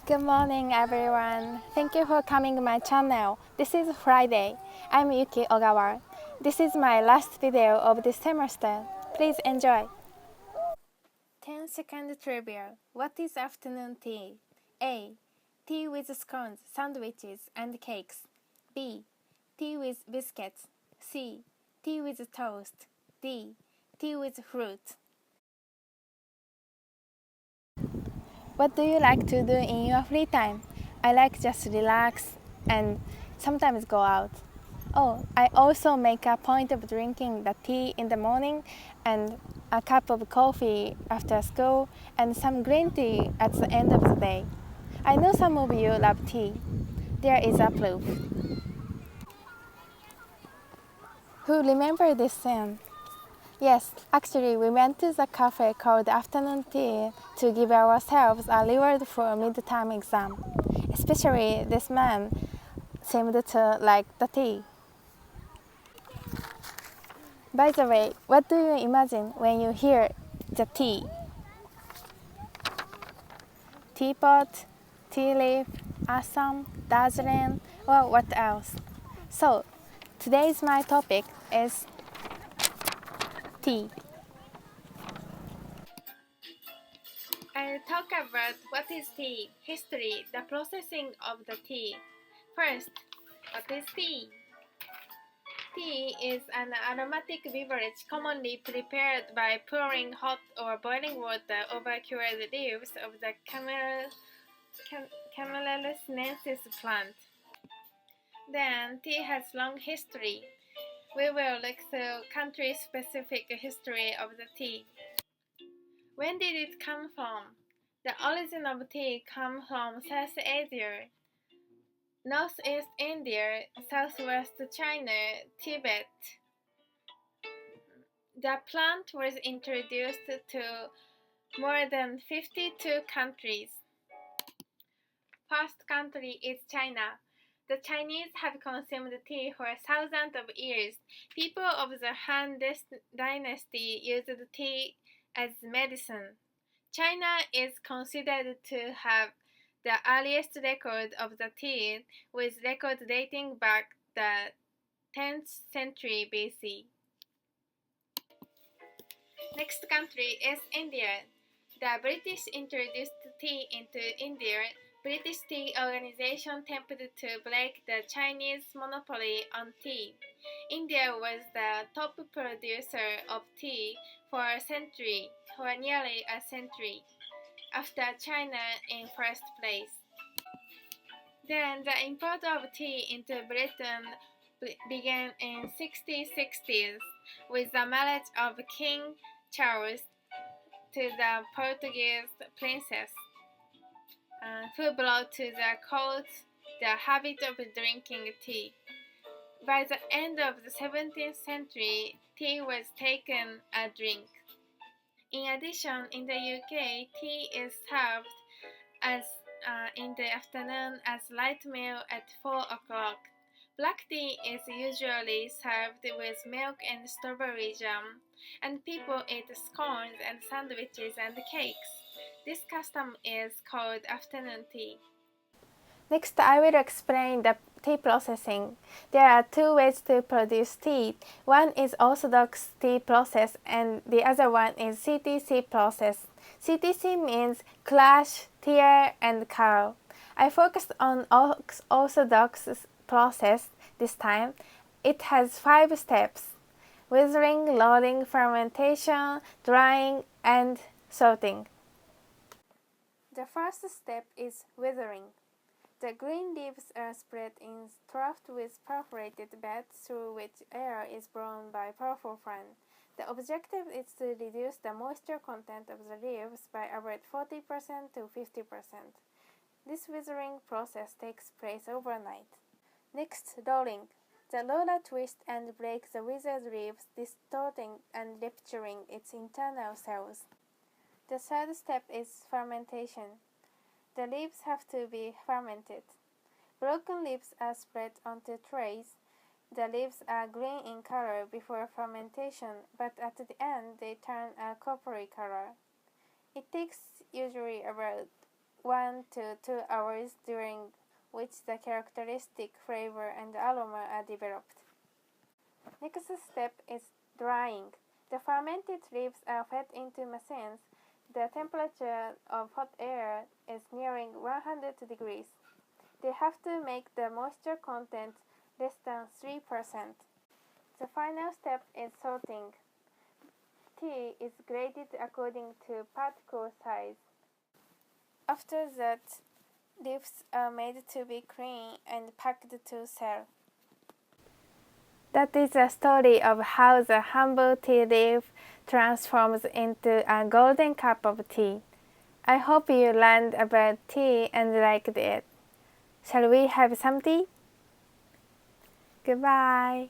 Good morning, everyone. Thank you for coming to my channel. This is Friday. I'm Yuki Ogawa. This is my last video of this semester. Please enjoy. 10-second trivia. What is afternoon tea? A. Tea with scones, sandwiches, and cakes. B. Tea with biscuits. C. Tea with toast. D. Tea with fruit. What do you like to do in your free time? I like just relax and sometimes go out. Oh, I also make a point of drinking the tea in the morning and a cup of coffee after school and some green tea at the end of the day. I know some of you love tea. There is a proof. Who remember this scene? Yes, actually we went to the cafe called Afternoon Tea to give ourselves a reward for midterm exam. Especially this man seemed to like the tea. By the way, what do you imagine when you hear the tea? Teapot, tea leaf, Assam, Darjeeling, or what else? So, today's my topic is tea. I'll talk about what is tea, history, the processing of the tea. First, what is tea? Tea is an aromatic beverage commonly prepared by pouring hot or boiling water over cured leaves of the Camellia sinensis plant. Then, tea has long history. We will look through country-specific history of the tea. When did it come from? The origin of tea comes from South Asia, Northeast India, Southwest China, Tibet. The plant was introduced to more than 52 countries. First country is China. The Chinese have consumed tea for thousands of years. People of the Han Dynasty used tea as medicine. China is considered to have the earliest record of the tea, with records dating back the 10th century BC. Next country is India. The British introduced tea into India. British Tea Organization attempted to break the Chinese monopoly on tea. India was the top producer of tea for nearly a century, after China in first place. Then the import of tea into Britain began in 1660s with the marriage of King Charles to the Portuguese princess, who brought to the court the habit of drinking tea. By the end of the 17th century, tea was taken a drink. In addition, in the UK, tea is served as in the afternoon as light meal at 4 o'clock. Black tea is usually served with milk and strawberry jam, and people eat scones and sandwiches and cakes. This custom is called afternoon tea. Next, I will explain the tea processing. There are two ways to produce tea. One is orthodox tea process and the other one is CTC process. CTC means crush, tear, and curl. I focused on orthodox process this time. It has 5 steps: withering, loading, fermentation, drying, and sorting. The first step is withering. The green leaves are spread in troughs with perforated beds through which air is blown by powerful fan. The objective is to reduce the moisture content of the leaves by about 40% to 50%. This withering process takes place overnight. Next, rolling. The roller twists and breaks the withered leaves, distorting and rupturing its internal cells. The third step is fermentation. The leaves have to be fermented. Broken leaves are spread onto trays. The leaves are green in color before fermentation, but at the end they turn a coppery color. It takes usually about 1 to 2 hours, during which the characteristic flavor and aroma are developed. Next step is drying. The fermented leaves are fed into machines. The temperature of hot air is nearing 100 degrees. They have to make the moisture content less than 3%. The final step is sorting. Tea is graded according to particle size. After that, leaves are made to be clean and packed to sell. That is a story of how the humble tea leaf transforms into a golden cup of tea. I hope you learned about tea and liked it. Shall we have some tea? Goodbye.